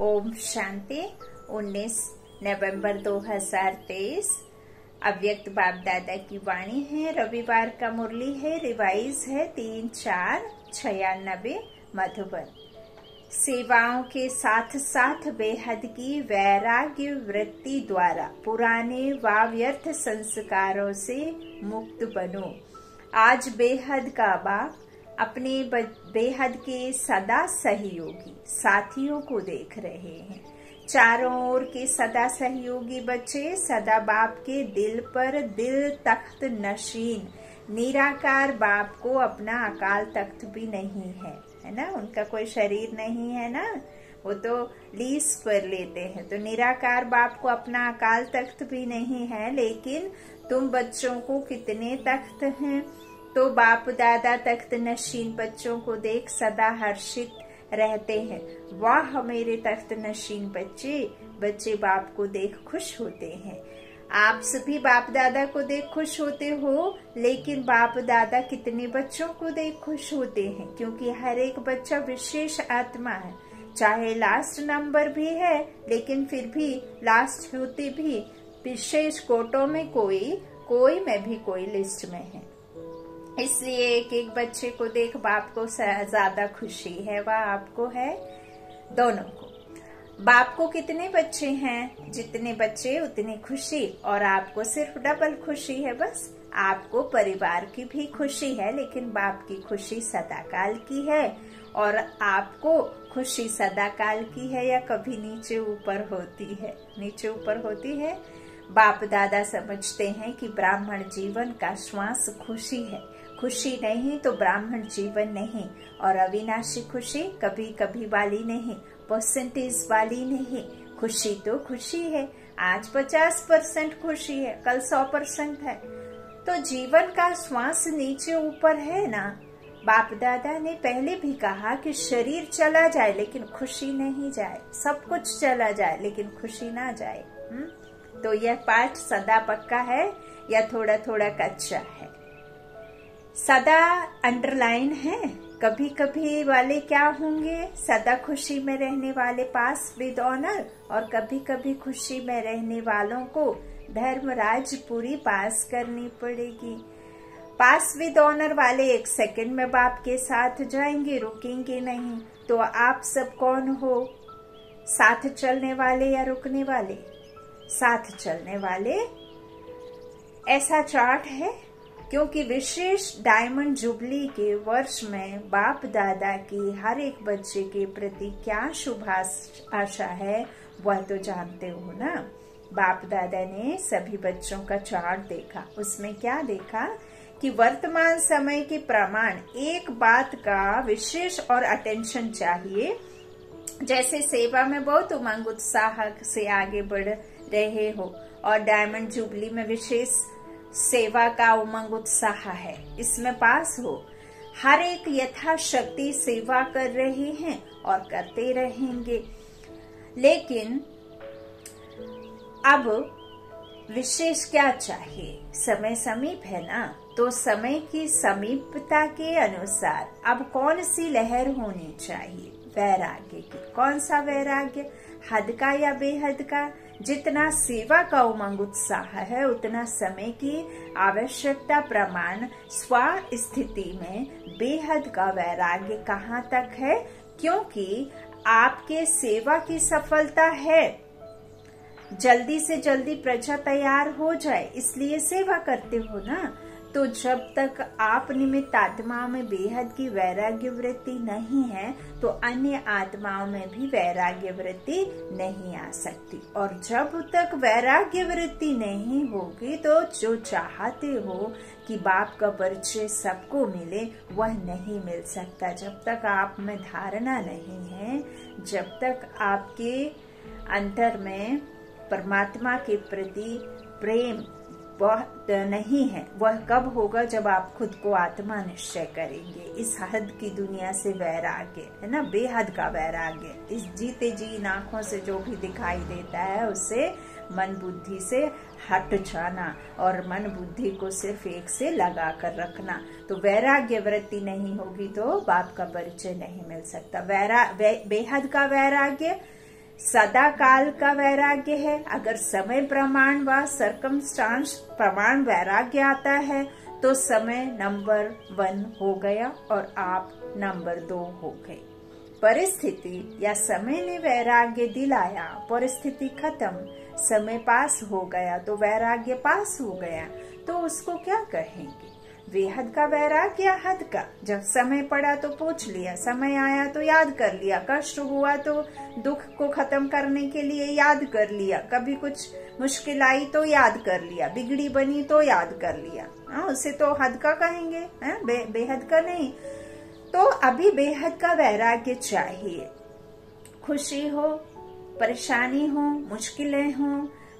ओम शांति। 19 नवंबर 2023 अव्यक्त बाप दादा की वाणी है। रविवार का मुरली है, रिवाइज है 3/4/96 मधुबन। सेवाओं के साथ साथ बेहद की वैराग्य वृत्ति द्वारा पुराने व व्यर्थ संस्कारों से मुक्त बनो। आज बेहद का बाप अपने बेहद के सदा सहयोगी साथियों को देख रहे हैं। चारों ओर के सदा सहयोगी बच्चे सदा बाप के दिल पर दिल तख्त नशीन निराकार बाप को अपना अकाल तख्त भी नहीं है ना, उनका कोई शरीर नहीं है ना, वो तो लीज पर लेते हैं। तो निराकार बाप को अपना अकाल तख्त भी नहीं है, लेकिन तुम बच्चों को कितने तख्त हैं। तो बाप दादा तख्त नशीन बच्चों को देख सदा हर्षित रहते हैं। वाह मेरे तख्त नशीन बच्चे बाप को देख खुश होते हैं। आप सभी बाप दादा को देख खुश होते हो, लेकिन बाप दादा कितने बच्चों को देख खुश होते हैं, क्योंकि हर एक बच्चा विशेष आत्मा है। चाहे लास्ट नंबर भी है, लेकिन फिर भी लास्ट होते भी विशेष कोटों में कोई में भी कोई लिस्ट में है। इसलिए एक एक बच्चे को देख बाप को ज्यादा खुशी है, वह आपको है, दोनों को। बाप को कितने बच्चे हैं, जितने बच्चे उतनी खुशी, और आपको सिर्फ डबल खुशी है। बस आपको परिवार की भी खुशी है, लेकिन बाप की खुशी सदाकाल की है। और आपको खुशी सदाकाल की है या कभी नीचे ऊपर होती है? नीचे ऊपर होती है। बाप दादा समझते हैं कि ब्राह्मण जीवन का श्वास खुशी है। खुशी नहीं तो ब्राह्मण जीवन नहीं। और अविनाशी खुशी कभी कभी वाली नहीं, परसेंटेज वाली नहीं। खुशी तो खुशी है। आज 50% खुशी है, कल 100% है। तो जीवन का श्वास नीचे ऊपर है ना। बाप दादा ने पहले भी कहा कि शरीर चला जाए लेकिन खुशी नहीं जाए, सब कुछ चला जाए लेकिन खुशी ना जाए। तो यह पाठ सदा पक्का है या थोड़ा थोड़ा कच्चा है? सदा अंडरलाइन है। कभी कभी वाले क्या होंगे? सदा खुशी में रहने वाले पास विद ऑनर, और कभी कभी खुशी में रहने वालों को धर्मराज पूरी पास करनी पड़ेगी। पास विद ऑनर वाले 1 सेकंड में बाप के साथ जाएंगे, रुकेंगे नहीं। तो आप सब कौन हो? साथ चलने वाले या रुकने वाले? साथ चलने वाले। ऐसा चार्ट है, क्योंकि विशेष डायमंड जुबली के वर्ष में बाप दादा की हर एक बच्चे के प्रति क्या शुभ आशा है, वह तो जानते हो ना। बाप दादा ने सभी बच्चों का चार्ट देखा। उसमें क्या देखा कि वर्तमान समय के प्रमाण एक बात का विशेष और अटेंशन चाहिए। जैसे सेवा में बहुत उमंग उत्साह से आगे बढ़ रहे हो, और डायमंड जुबली में विशेष सेवा का उमंग उत्साह है, इसमें पास हो। हर एक यथाशक्ति सेवा कर रहे हैं और करते रहेंगे। लेकिन अब विशेष क्या चाहिए? समय समीप है ना, तो समय की समीपता के अनुसार अब कौन सी लहर होनी चाहिए? वैराग्य की। कौन सा वैराग्य? हद का या बेहद का? जितना सेवा का उमंग उत्साह है, उतना समय की आवश्यकता प्रमाण स्व स्थिति में बेहद का वैराग्य कहाँ तक है? क्योंकि आपके सेवा की सफलता है, जल्दी से जल्दी प्रजा तैयार हो जाए, इसलिए सेवा करते हो ना। तो जब तक आप निमित्त आत्माओं में बेहद की वैराग्य वृत्ति नहीं है, तो अन्य आत्माओं में भी वैराग्य वृत्ति नहीं आ सकती। और जब तक वैराग्य वृत्ति नहीं होगी, तो जो चाहते हो कि बाप का परिचय सबको मिले, वह नहीं मिल सकता। जब तक आप में धारणा नहीं है, जब तक आपके अंतर में परमात्मा के प्रति प्रेम वह नहीं है, वह कब होगा? जब आप खुद को आत्मा निश्चय करेंगे। इस हद की दुनिया से वैराग्य है ना, बेहद का वैराग्य। इस जीते जी आंखों से जो भी दिखाई देता है, उससे मन बुद्धि से हट जाना, और मन बुद्धि को सिर्फ एक से लगा कर रखना। तो वैराग्य वृत्ति नहीं होगी तो बाप का परिचय नहीं मिल सकता। बेहद का वैराग्य सदा काल का वैराग्य है। अगर समय प्रमाण व सर्कमस्टांस प्रमाण वैराग्य आता है तो समय नंबर 1 हो गया और आप नंबर 2 हो गए। परिस्थिति या समय ने वैराग्य दिलाया, परिस्थिति खत्म, समय पास हो गया तो वैराग्य पास हो गया, तो उसको क्या कहेंगे? बेहद का वैराग्य या हद का? जब समय पड़ा तो पूछ लिया, समय आया तो याद कर लिया, कष्ट हुआ तो दुख को खत्म करने के लिए याद कर लिया, कभी कुछ मुश्किल आई तो याद कर लिया, बिगड़ी बनी तो याद कर लिया, उसे तो हद का कहेंगे, बेहद का नहीं। तो अभी बेहद का वैराग्य चाहिए। खुशी हो, परेशानी हो, मुश्किलें हो,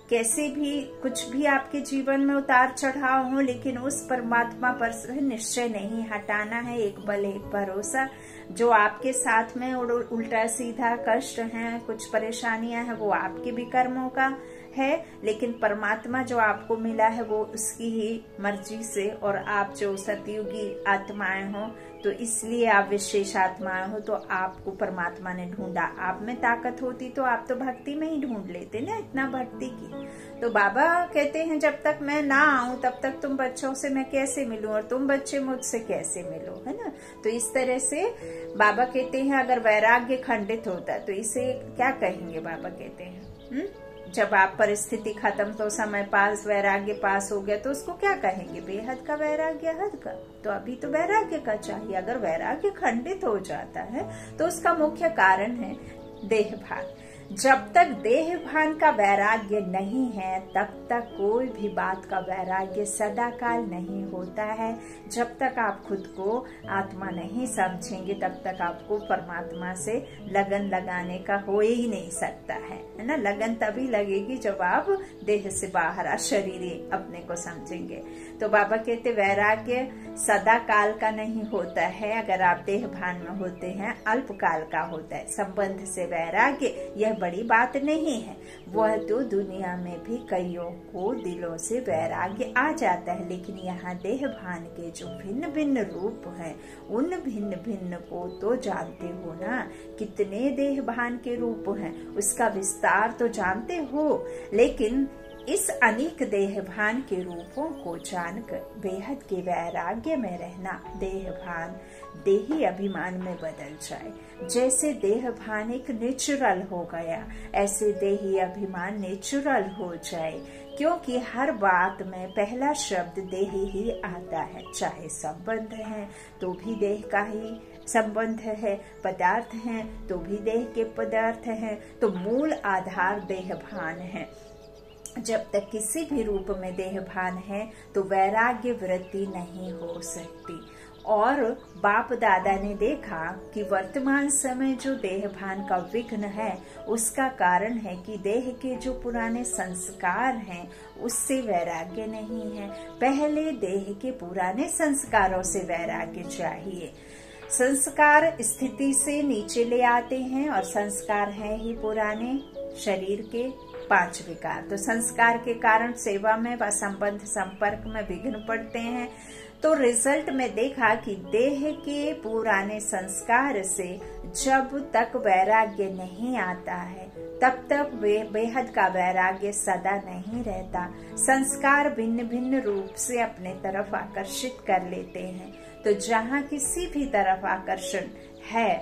कैसे भी कुछ भी आपके जीवन में उतार चढ़ाव हो, लेकिन उस परमात्मा पर से निश्चय नहीं हटाना है। एक बल एक भरोसा, जो आपके साथ में उल्टा सीधा कष्ट है, कुछ परेशानियां हैं, वो आपके भी कर्मों का है, लेकिन परमात्मा जो आपको मिला है वो उसकी ही मर्जी से, और आप जो सतयुगी आत्माएं हो तो इसलिए आप विशेष आत्माएं हो, तो आपको परमात्मा ने ढूंढा। आप में ताकत होती तो आप तो भक्ति में ही ढूंढ लेते ना, इतना भक्ति की। तो बाबा कहते हैं जब तक मैं ना आऊं तब तक तुम बच्चों से मैं कैसे मिलूं, और तुम बच्चे मुझसे कैसे मिलो, है ना। तो इस तरह से बाबा कहते हैं अगर वैराग्य खंडित होता तो इसे क्या कहेंगे? बाबा कहते हैं जब आप परिस्थिति खत्म तो समय पास, वैराग्य पास हो गया, तो उसको क्या कहेंगे? बेहद का वैराग्य, हद का। तो अभी तो वैराग्य का चाहिए। अगर वैराग्य खंडित हो जाता है तो उसका मुख्य कारण है देहभान। जब तक देहभान का वैराग्य नहीं है तब तक कोई भी बात का वैराग्य सदाकाल नहीं होता है। जब तक आप खुद को आत्मा नहीं समझेंगे तब तक आपको परमात्मा से लगन लगाने का हो ही नहीं सकता है ना। लगन तभी लगेगी जब आप देह से बाहर अशरीरी अपने को समझेंगे। तो बाबा कहते वैराग्य सदा काल का नहीं होता है। अगर आप देह भान में होते हैं अल्प काल का होता है। संबंध से वैराग्य यह बड़ी बात नहीं है। वह तो दुनिया में भी कईयों को दिलों से वैराग्य आ जाता है, लेकिन यहाँ देह भान के जो भिन्न भिन्न रूप हैं उन भिन्न भिन्न को तो जानते हो ना। कितने देह भान के रूप हैं उसका विस्तार तो जानते हो, लेकिन इस अनेक देह भान के रूपों को जानकर बेहद के वैराग्य में रहना देह भान देही अभिमान में बदल जाए। जैसे देह भान एक नेचुरल हो गया, ऐसे देही अभिमान नेचुरल हो जाए, क्योंकि हर बात में पहला शब्द देह ही आता है। चाहे संबंध है तो भी देह का ही संबंध है, पदार्थ हैं तो भी देह के पदार्थ हैं, तो मूल आधार देह भान है। जब तक किसी भी रूप में देह भान है तो वैराग्य वृत्ति नहीं हो सकती। और बाप दादा ने देखा कि वर्तमान समय जो देह भान का विघ्न है उसका कारण है कि देह के जो पुराने संस्कार हैं उससे वैराग्य नहीं है। पहले देह के पुराने संस्कारों से वैराग्य चाहिए। संस्कार स्थिति से नीचे ले आते हैं और संस्कार हैं ही पुराने शरीर के 5 विकार। तो संस्कार के कारण सेवा में व संबंध संपर्क में विघ्न पड़ते हैं। तो रिजल्ट में देखा कि देह के पुराने संस्कार से जब तक वैराग्य नहीं आता है तब तक बेहद का वैराग्य सदा नहीं रहता। संस्कार भिन्न भिन्न रूप से अपने तरफ आकर्षित कर लेते हैं। तो जहाँ किसी भी तरफ आकर्षण है,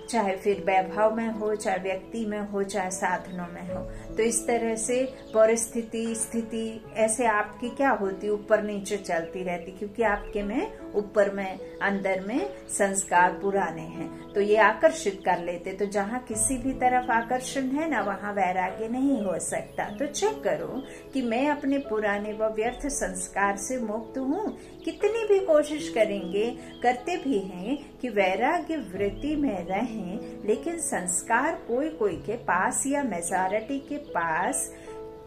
चाहे फिर वैभव में हो, चाहे व्यक्ति में हो, चाहे साधनों में हो, तो इस तरह से परिस्थिति स्थिति ऐसे आपकी क्या होती, ऊपर नीचे चलती रहती, क्योंकि आपके में ऊपर में अंदर में संस्कार पुराने हैं तो ये आकर्षित कर लेते। तो जहाँ किसी भी तरफ आकर्षण है ना वहाँ वैराग्य नहीं हो सकता। तो चेक करो कि मैं अपने पुराने व व्यर्थ संस्कार से मुक्त हूँ। कितनी भी कोशिश करेंगे, करते भी हैं कि वैराग्य वृत्ति में रहें, लेकिन संस्कार कोई कोई के पास या मेजॉरिटी के पास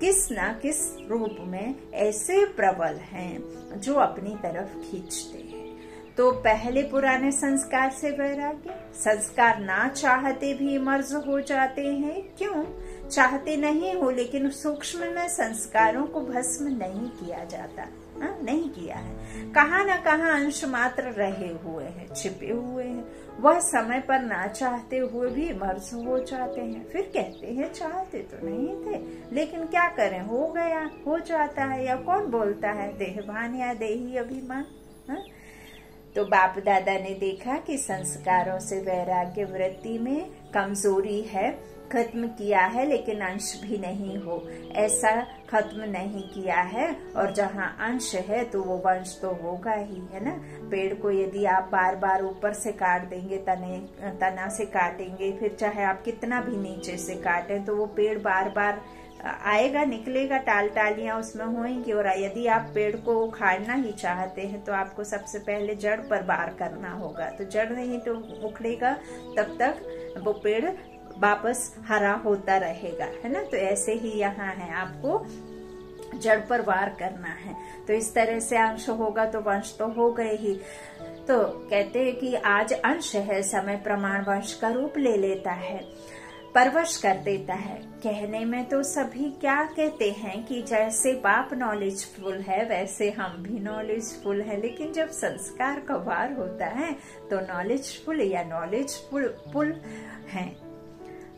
किस न किस रूप में ऐसे प्रबल हैं जो अपनी तरफ खींचते हैं। तो पहले पुराने संस्कार से वैराग्य, संस्कार ना चाहते भी मर्ज हो जाते हैं। क्यों? चाहते नहीं हो, लेकिन सूक्ष्म में संस्कारों को भस्म नहीं किया जाता। नहीं किया है, कहाँ न कहाँ अंश मात्र रहे हुए हैं, छिपे हुए हैं। वह समय पर ना चाहते हुए भी मर्ज हो जाते हैं। फिर कहते हैं चाहते तो नहीं थे, लेकिन क्या करें, हो गया, हो जाता है। या कौन बोलता है, देहभान या देही अभिमान। तो बाप दादा ने देखा कि संस्कारों से वैराग्य वृत्ति में कमजोरी है, खत्म किया है, लेकिन अंश भी नहीं हो, ऐसा खत्म नहीं किया है। और जहाँ अंश है तो वो वंश तो होगा ही, है ना। पेड़ को यदि आप बार बार ऊपर से काट देंगे, तना से काटेंगे, फिर चाहे आप कितना भी नीचे से काटें, तो वो पेड़ बार बार आएगा, निकलेगा, टालियां उसमें होंगी। और यदि आप पेड़ को उखाड़ना ही चाहते हैं तो आपको सबसे पहले जड़ पर वार करना होगा। तो जड़ नहीं तो उखड़ेगा, तब तक वो पेड़ वापस हरा होता रहेगा, है ना। तो ऐसे ही यहाँ है, आपको जड़ पर वार करना है। तो इस तरह से अंश होगा तो वंश तो हो गए ही। तो कहते हैं कि आज अंश है, समय प्रमाण वंश का रूप ले लेता है, परवश कर देता है। कहने में तो सभी क्या कहते हैं कि जैसे बाप नॉलेजफुल है वैसे हम भी नॉलेजफुल है, लेकिन जब संस्कार का वार होता है तो नॉलेजफुल या नॉलेजफुल है,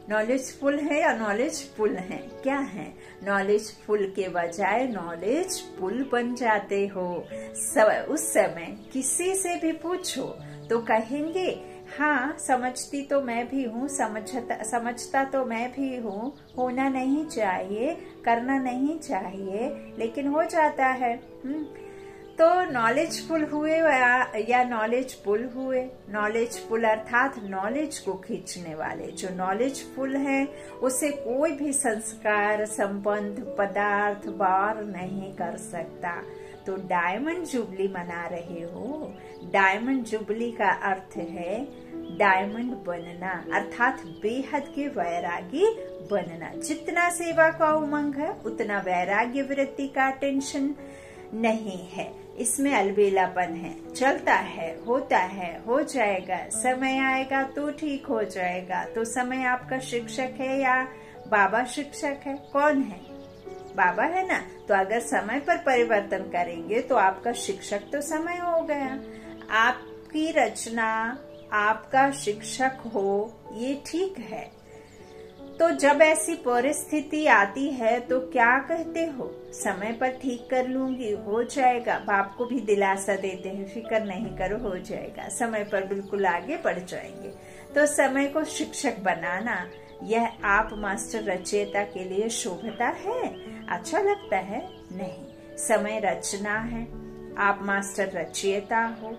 नॉलेजफुल है या नॉलेजफुल है, क्या है। नॉलेजफुल के बजाय नॉलेजफुल बन जाते हो। उस समय किसी से भी पूछो तो कहेंगे हाँ, समझती तो मैं भी हूँ, समझता तो मैं भी हूँ, होना नहीं चाहिए, करना नहीं चाहिए, लेकिन हो जाता है। तो नॉलेजफुल हुए या नॉलेजफुल हुए। नॉलेजफुल अर्थात नॉलेज को खींचने वाले। जो नॉलेजफुल है उसे कोई भी संस्कार, संबंध, पदार्थ वार नहीं कर सकता। तो डायमंड जुबली मना रहे हो। डायमंड जुबली का अर्थ है डायमंड बनना, अर्थात बेहद के वैरागी बनना। जितना सेवा का उमंग है उतना वैराग्य वृत्ति का टेंशन नहीं है, इसमें अलबेलापन है, चलता है, होता है, हो जाएगा, समय आएगा तो ठीक हो जाएगा। तो समय आपका शिक्षक है या बाबा शिक्षक है? कौन है? बाबा है ना। तो अगर समय पर परिवर्तन करेंगे तो आपका शिक्षक तो समय हो गया। आपकी रचना आपका शिक्षक हो, ये ठीक है। तो जब ऐसी परिस्थिति आती है तो क्या कहते हो? समय पर ठीक कर लूंगी, हो जाएगा। बाप को भी दिलासा देते हैं, फिक्र नहीं करो, हो जाएगा, समय पर बिल्कुल आगे बढ़ जाएंगे। तो समय को शिक्षक बनाना, यह आप मास्टर रचयिता के लिए शोभता है, अच्छा लगता है? नहीं, समय रचना है। आप मास्टर रचयिता हो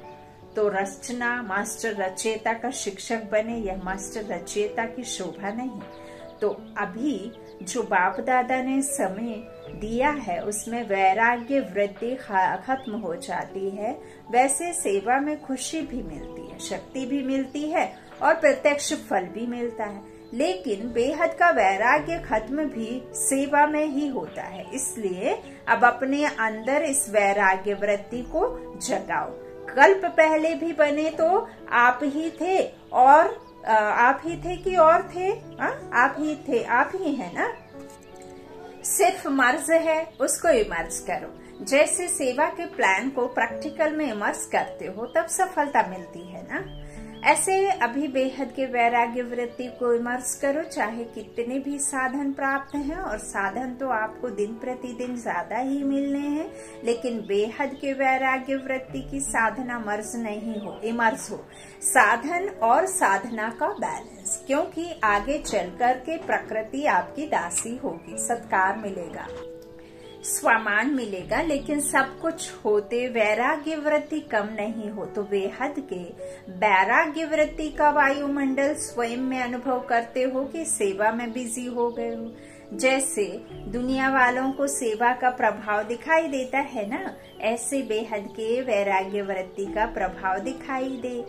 तो रचना, मास्टर रचयिता का शिक्षक बने, यह मास्टर रचयिता की शोभा नहीं। तो अभी जो बाप दादा ने समय दिया है उसमें वैराग्य वृत्ति खत्म हो जाती है। वैसे सेवा में खुशी भी मिलती है, शक्ति भी मिलती है और प्रत्यक्ष फल भी मिलता है, लेकिन बेहद का वैराग्य खत्म भी सेवा में ही होता है। इसलिए अब अपने अंदर इस वैराग्य वृत्ति को जगाओ। कल्प पहले भी बने तो आप ही थे, और आप ही थे कि और थे? आप ही थे, आप ही है ना। सिर्फ मर्ज है, उसको इमर्ज करो। जैसे सेवा के प्लान को प्रैक्टिकल में इमर्ज करते हो तब सफलता मिलती है ना। ऐसे अभी बेहद के वैराग्य वृत्ति को इमर्ज करो, चाहे कितने भी साधन प्राप्त हैं। और साधन तो आपको दिन प्रतिदिन ज्यादा ही मिलने हैं, लेकिन बेहद के वैराग्य वृत्ति की साधना मर्ज नहीं हो, इमर्ज हो। साधन और साधना का बैलेंस, क्योंकि आगे चल कर के प्रकृति आपकी दासी होगी, सत्कार मिलेगा, स्वामान मिलेगा, लेकिन सब कुछ होते वैराग्य वृत्ति कम नहीं हो। तो बेहद के वैराग्य वृत्ति का वायुमंडल स्वयं में अनुभव करते हो कि सेवा में बिजी हो गए हो। जैसे दुनिया वालों को सेवा का प्रभाव दिखाई देता है ना, ऐसे बेहद के वैराग्य वृत्ति का प्रभाव दिखाई दे।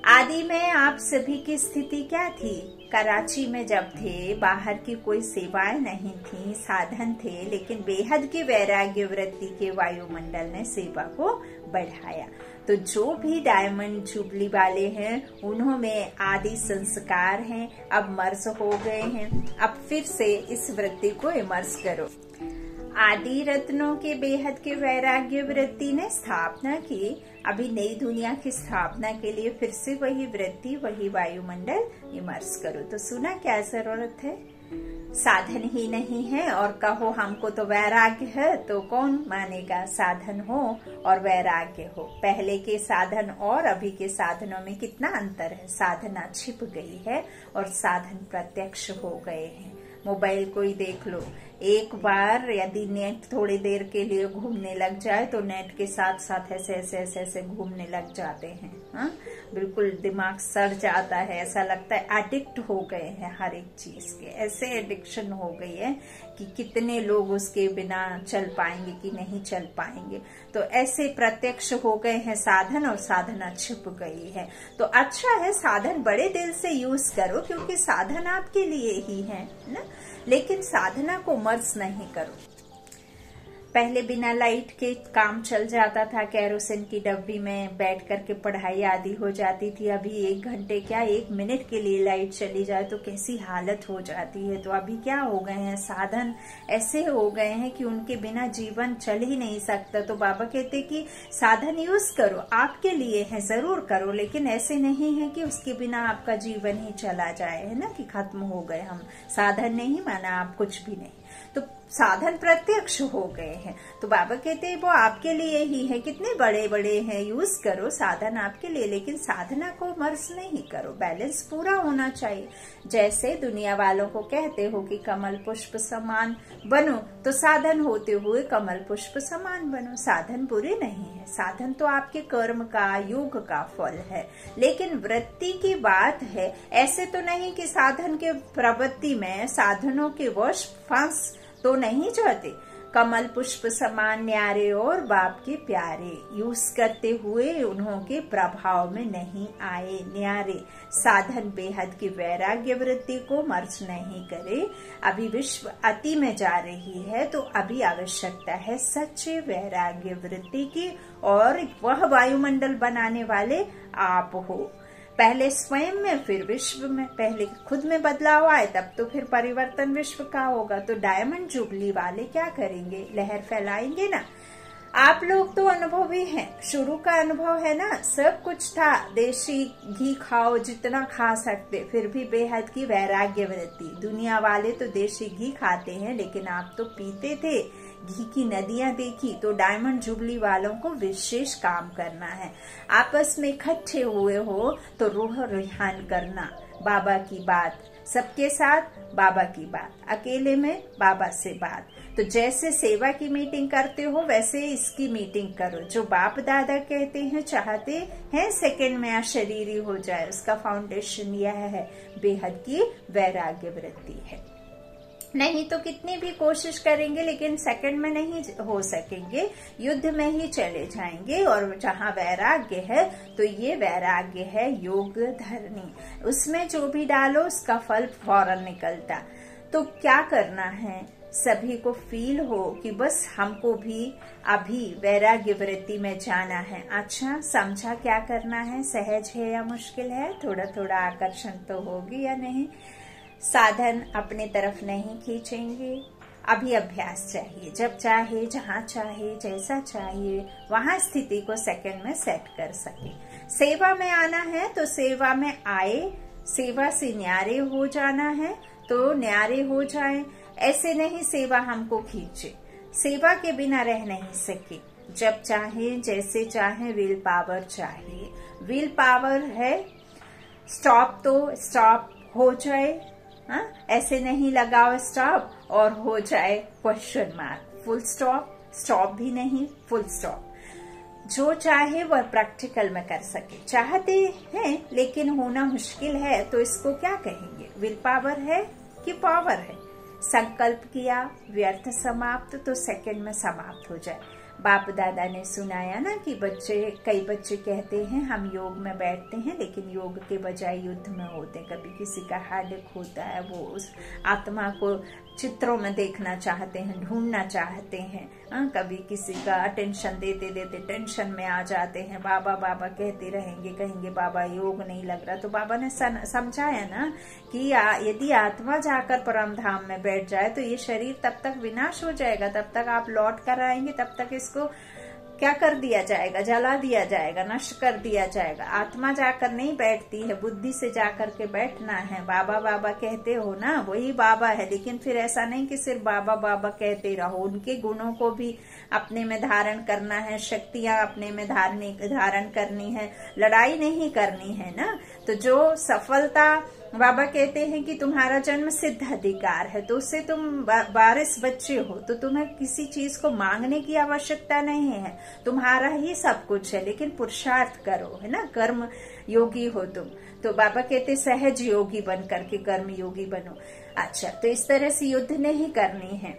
आदि में आप सभी की स्थिति क्या थी? कराची में जब थे, बाहर की कोई सेवाएं नहीं थी, साधन थे, लेकिन बेहद की वैराग्य वृत्ति के वायुमंडल ने सेवा को बढ़ाया। तो जो भी डायमंड जुबली वाले हैं उन्होंने आदि संस्कार हैं, अब मर्ज हो गए हैं। अब फिर से इस वृत्ति को इमर्ज करो। आदि रत्नों के बेहद के वैराग्य वृत्ति ने स्थापना की। अभी नई दुनिया की स्थापना के लिए फिर से वही वृत्ति, वही वायुमंडल इमर्स करो। तो सुना क्या जरूरत है? साधन ही नहीं है और कहो हमको तो वैराग्य है, तो कौन मानेगा? साधन हो और वैराग्य हो। पहले के साधन और अभी के साधनों में कितना अंतर है। साधना छिप गई है और साधन प्रत्यक्ष हो गए हैं। मोबाइल को ही देख लो, एक बार यदि नेट थोड़ी देर के लिए घूमने लग जाए तो नेट के साथ साथ ऐसे ऐसे ऐसे ऐसे घूमने लग जाते हैं। हाँ, बिल्कुल दिमाग सड़ जाता है, ऐसा लगता है एडिक्ट हो गए हैं हर एक चीज के। ऐसे एडिक्शन हो गई है कि कितने लोग उसके बिना चल पाएंगे कि नहीं चल पाएंगे। तो ऐसे प्रत्यक्ष हो गए हैं साधन और साधना छिप गई है। तो अच्छा है साधन बड़े दिल से यूज करो, क्योंकि साधन आपके लिए ही है ना, लेकिन साधना को मर्ज नहीं करो। पहले बिना लाइट के काम चल जाता था, केरोसिन की डब्बी में बैठ करके पढ़ाई आदि हो जाती थी। अभी 1 घंटे क्या 1 मिनट के लिए लाइट चली जाए तो कैसी हालत हो जाती है। तो अभी क्या हो गए हैं, साधन ऐसे हो गए हैं कि उनके बिना जीवन चल ही नहीं सकता। तो बाबा कहते कि साधन यूज करो, आपके लिए है, जरूर करो, लेकिन ऐसे नहीं है कि उसके बिना आपका जीवन ही चला जाए, है ना, कि खत्म हो गए हम। साधन नहीं माना आप कुछ भी नहीं, तो साधन प्रत्यक्ष हो गए हैं। तो बाबा कहते हैं वो आपके लिए ही है, कितने बड़े बड़े हैं, यूज करो साधन आपके लिए, लेकिन साधना को मर्ज नहीं करो। बैलेंस पूरा होना चाहिए। जैसे दुनिया वालों को कहते हो कि कमल पुष्प समान बनो, तो साधन होते हुए कमल पुष्प समान बनो। साधन बुरे नहीं है, साधन तो आपके कर्म का, योग का फल है, लेकिन वृत्ति की बात है। ऐसे तो नहीं कि साधन के प्रवृत्ति में साधनों के वश फंस तो नहीं जाते। कमल पुष्प समान न्यारे और बाप के प्यारे यूज करते हुए उन्हों के प्रभाव में नहीं आए। न्यारे साधन बेहद की वैराग्य वृत्ति को मर्ज नहीं करे। अभी विश्व अति में जा रही है, तो अभी आवश्यकता है सच्चे वैराग्य वृत्ति की, और वह वायुमंडल बनाने वाले आप हो। पहले स्वयं में फिर विश्व में, पहले खुद में बदलाव आए तब तो फिर परिवर्तन विश्व का होगा। तो डायमंड जुबली वाले क्या करेंगे, लहर फैलाएंगे ना। आप लोग तो अनुभवी हैं, शुरू का अनुभव है ना, सब कुछ था, देशी घी खाओ जितना खा सकते, फिर भी बेहद की वैराग्य वृत्ति। दुनिया वाले तो देशी घी खाते हैं, लेकिन आप तो पीते थे, घी की नदियां देखी। तो डायमंड जुबली वालों को विशेष काम करना है। आपस में इकट्ठे हुए हो तो रूह रिहान करना, बाबा की बात, सबके साथ बाबा की बात, अकेले में बाबा से बात। तो जैसे सेवा की मीटिंग करते हो वैसे इसकी मीटिंग करो। जो बाप दादा कहते हैं, चाहते हैं सेकंड में अशरीरी हो जाए, उसका फाउंडेशन यह है, बेहद की वैराग्य वृत्ति है। नहीं तो कितनी भी कोशिश करेंगे लेकिन सेकंड में नहीं हो सकेंगे, युद्ध में ही चले जाएंगे। और जहाँ वैराग्य है तो ये वैराग्य है योग धरनी, उसमें जो भी डालो उसका फल फौरन निकलता। तो क्या करना है, सभी को फील हो कि बस हमको भी अभी वैराग्य वृत्ति में जाना है। अच्छा समझा क्या करना है, सहज है या मुश्किल है, थोड़ा थोड़ा आकर्षण तो होगी या नहीं। साधन अपने तरफ नहीं खींचेंगे, अभी अभ्यास चाहिए। जब चाहे, जहाँ चाहे, जैसा चाहिए वहां स्थिति को सेकंड में सेट कर सके। सेवा में आना है तो सेवा में आए, सेवा से न्यारे हो जाना है तो न्यारे हो जाए। ऐसे नहीं सेवा हमको खींचे, सेवा के बिना रह नहीं सके। जब चाहे, जैसे चाहे, विल पावर चाहिए। विल पावर है, स्टॉप तो स्टॉप हो जाए, ऐसे नहीं लगाओ स्टॉप और हो जाए question mark, full stop, stop भी नहीं, फुल स्टॉप। जो चाहे वह प्रैक्टिकल में कर सके। चाहते हैं लेकिन होना मुश्किल है, तो इसको क्या कहेंगे, विल पावर है कि पावर है। संकल्प किया, व्यर्थ समाप्त, तो सेकंड में समाप्त हो जाए। बाप दादा ने सुनाया ना कि कई बच्चे कहते हैं हम योग में बैठते हैं लेकिन योग के बजाय युद्ध में होते हैं। कभी किसी का हार्ट होता है, वो उस आत्मा को चित्रों में देखना चाहते हैं, ढूंढना चाहते हैं। कभी किसी का अटेंशन देते देते टेंशन में आ जाते हैं, बाबा बाबा कहते रहेंगे, कहेंगे बाबा योग नहीं लग रहा। तो बाबा ने समझाया ना कि यदि आत्मा जाकर परम धाम में बैठ जाए तो ये शरीर तब तक विनाश हो जाएगा, तब तक आप लौट कर आएंगे, तब तक इसको क्या कर दिया जाएगा, जला दिया जाएगा, नष्ट कर दिया जाएगा। आत्मा जाकर नहीं बैठती है, बुद्धि से जाकर के बैठना है। बाबा बाबा कहते हो ना, वही बाबा है, लेकिन फिर ऐसा नहीं कि सिर्फ बाबा बाबा कहते रहो, उनके गुणों को भी अपने में धारण करना है, शक्तियां अपने में धारण करनी है, लड़ाई नहीं करनी है ना। तो जो सफलता, बाबा कहते हैं कि तुम्हारा जन्म सिद्ध अधिकार है, तो उससे तुम वारिस बच्चे हो, तो तुम्हें किसी चीज को मांगने की आवश्यकता नहीं है, तुम्हारा ही सब कुछ है, लेकिन पुरुषार्थ करो, है ना, कर्म योगी हो तुम। तो बाबा कहते सहज योगी बन करके कर्म योगी बनो। अच्छा, तो इस तरह से युद्ध नहीं करनी है,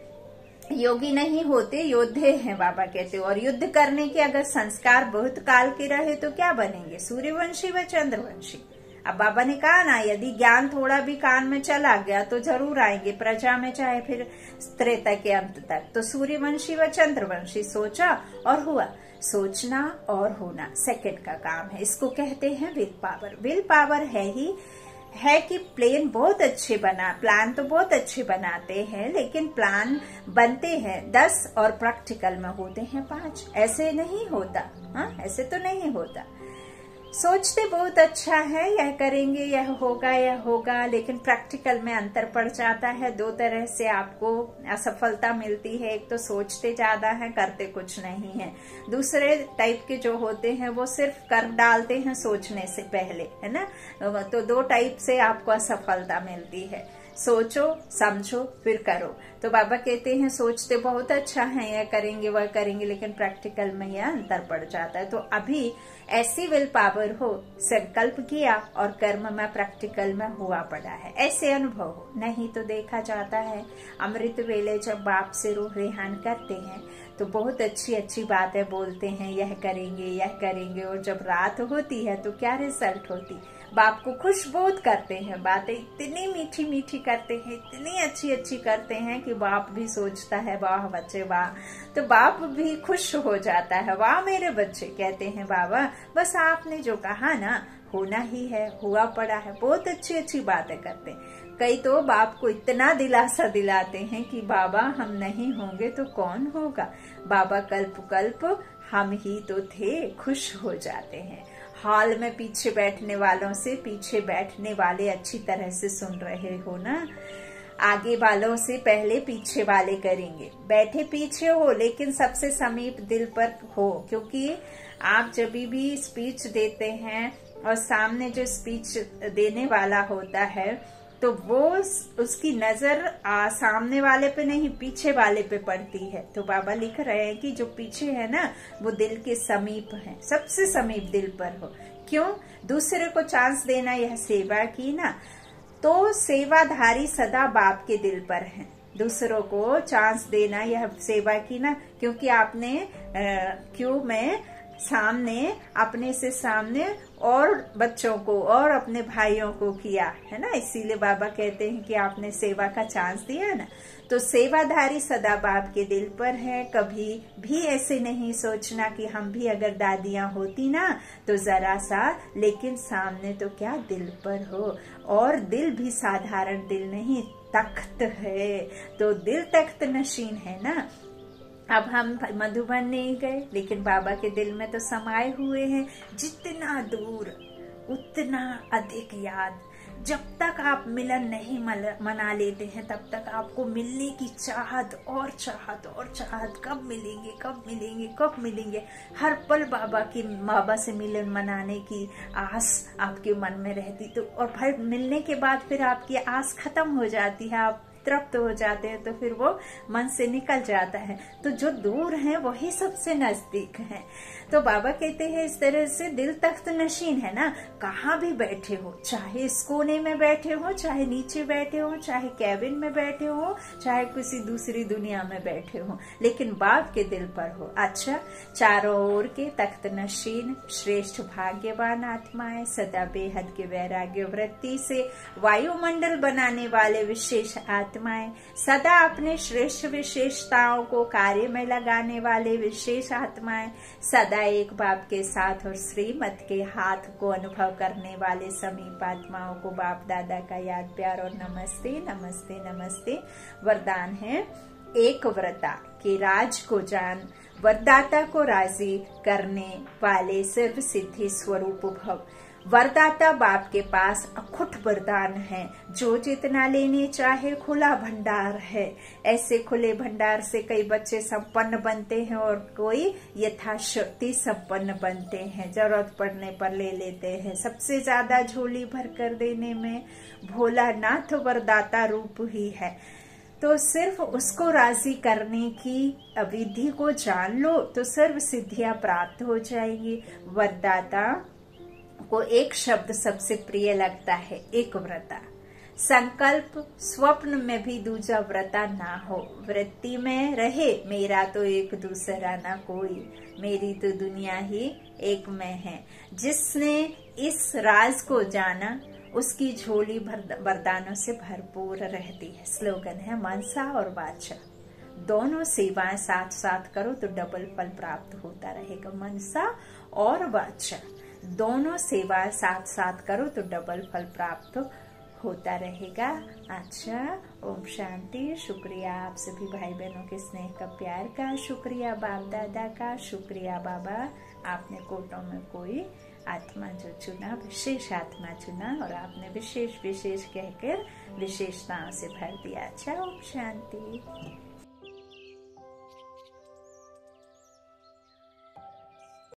योगी नहीं होते, योद्धे हैं बाबा कहते। और युद्ध करने के अगर संस्कार बहुत काल के रहे तो क्या बनेंगे, सूर्यवंशी व चंद्रवंशी। अब बाबा ने कहा ना, यदि ज्ञान थोड़ा भी कान में चला गया तो जरूर आएंगे प्रजा में, चाहे फिर त्रेता के अंत तक। तो सूर्यवंशी व चंद्रवंशी, सोचा और हुआ। सोचना और होना सेकंड का काम है, इसको कहते हैं विल पावर। विल पावर है कि प्लान बहुत अच्छे बनाते हैं, लेकिन प्लान बनते हैं 10 और प्रैक्टिकल में होते हैं 5। ऐसे नहीं होता, ऐसे तो नहीं होता। सोचते बहुत अच्छा है, यह करेंगे, यह होगा, लेकिन प्रैक्टिकल में अंतर पड़ जाता है। 2 तरह से आपको असफलता मिलती है, एक तो सोचते ज्यादा है, करते कुछ नहीं है। दूसरे टाइप के जो होते हैं वो सिर्फ कर डालते हैं सोचने से पहले, है ना। तो 2 टाइप से आपको असफलता मिलती है, सोचो समझो फिर करो। तो बाबा कहते हैं सोचते बहुत अच्छा है, यह करेंगे वह करेंगे, लेकिन प्रैक्टिकल में यह अंतर पड़ जाता है। तो अभी ऐसी विल पावर हो, संकल्प किया और कर्म में प्रैक्टिकल में हुआ पड़ा है, ऐसे अनुभव हो। नहीं तो देखा जाता है अमृत वेले जब बाप से रूह रेहान करते हैं तो बहुत अच्छी बातें बोलते हैं, यह करेंगे, और जब रात होती है तो क्या रिजल्ट होती, बाप को खुश बहुत करते हैं, बातें इतनी मीठी करते हैं, इतनी अच्छी करते हैं कि बाप भी सोचता है वाह बच्चे वाह, तो बाप भी खुश हो जाता है, वाह मेरे बच्चे। कहते हैं बाबा बस आपने जो कहा ना होना ही है, हुआ पड़ा है। बहुत अच्छी बातें करते हैं। कई तो बाप को इतना दिलासा दिलाते हैं कि बाबा हम नहीं होंगे तो कौन होगा, बाबा कल्प हम ही तो थे, खुश हो जाते हैं। हॉल में पीछे बैठने वालों से पीछे बैठने वाले अच्छी तरह से सुन रहे हो ना, आगे वालों से पहले पीछे वाले करेंगे। बैठे पीछे हो लेकिन सबसे समीप दिल पर हो, क्योंकि आप जब भी स्पीच देते हैं और सामने जो स्पीच देने वाला होता है तो वो उसकी नजर सामने वाले पे नहीं पीछे वाले पे पड़ती है। तो बाबा लिख रहे हैं कि जो पीछे है ना वो दिल के समीप है, सबसे समीप दिल पर हो। क्यों? दूसरे को चांस देना, यह सेवा की ना, तो सेवाधारी सदा बाप के दिल पर है। दूसरों को चांस देना यह सेवा की ना, क्योंकि आपने क्यों में सामने अपने से सामने और बच्चों को और अपने भाइयों को किया है ना, इसीलिए बाबा कहते हैं कि आपने सेवा का चांस दिया ना। तो सेवाधारी सदा बाप के दिल पर है। कभी भी ऐसे नहीं सोचना कि हम भी अगर दादियां होती ना तो जरा सा, लेकिन सामने तो क्या दिल पर हो। और दिल भी साधारण दिल नहीं, तख्त है, तो दिल तख्त नशीन है ना। अब हम मधुबन नहीं गए लेकिन बाबा के दिल में तो समाये हुए हैं। जितना दूर उतना अधिक याद। जब तक आप मिलन नहीं मना लेते हैं तब तक आपको मिलने की चाहत और चाहत और चाहत, कब मिलेंगे। हर पल बाबा से मिलन मनाने की आस आपके मन में रहती। तो और फिर मिलने के बाद फिर आपकी आस खत्म हो जाती है, आप तृप्त हो जाते हैं, तो फिर वो मन से निकल जाता है। तो जो दूर है वही सबसे नजदीक है। तो बाबा कहते हैं इस तरह से दिल तख्त नशीन है ना। कहाँ भी बैठे हो, चाहे इस कोने में बैठे हो, चाहे नीचे बैठे हो, चाहे कैबिन में बैठे हो, चाहे किसी दूसरी दुनिया में बैठे हो, लेकिन बाप के दिल पर हो। अच्छा, चारों ओर के तख्त नशीन श्रेष्ठ भाग्यवान आत्माएं सदा बेहद के वैराग्य वृत्ति से वायुमंडल बनाने वाले विशेष आत्मा आत्माएं, सदा अपने श्रेष्ठ विशेषताओं को कार्य में लगाने वाले विशेष आत्माएं, सदा एक बाप के साथ और श्रीमत के हाथ को अनुभव करने वाले समीप आत्माओं को बाप दादा का याद प्यार और नमस्ते नमस्ते नमस्ते। वरदान है एक व्रता के राज को जान, वरदाता को राजी करने वाले सर्व सिद्धि स्वरूप भव। वरदाता बाप के पास अखुट वरदान है, जो जितना लेने चाहे खुला भंडार है। ऐसे खुले भंडार से कई बच्चे संपन्न बनते हैं और कोई यथाशक्ति संपन्न बनते हैं। जरूरत पड़ने पर ले लेते हैं। सबसे ज्यादा झोली भर कर देने में भोलानाथ वरदाता रूप ही है। तो सिर्फ उसको राजी करने की विधि को जान लो तो सर्व सिद्धियां प्राप्त हो जाएगी। वरदाता को एक शब्द सबसे प्रिय लगता है, एक व्रता। संकल्प स्वप्न में भी दूजा व्रता ना हो, वृत्ति में रहे मेरा तो एक दूसरा ना कोई, मेरी तो दुनिया ही एक में है। जिसने इस राज को जाना उसकी झोली वरदानों से भरपूर रहती है। स्लोगन है मनसा और वाचा दोनों सेवाएं साथ साथ करो तो डबल फल प्राप्त होता रहेगा। मनसा और वाचा दोनों सेवाएं साथ साथ करो तो डबल फल प्राप्त होता रहेगा। अच्छा, ओम शांति। शुक्रिया आप सभी भाई बहनों के स्नेह का, प्यार का, शुक्रिया बाप दादा का, शुक्रिया बाबा आपने कोटों में कोई आत्मा जो चुना, विशेष आत्मा चुना और आपने विशेष विशेष कहकर विशेषताओं से भर दिया। अच्छा, ओम शांति।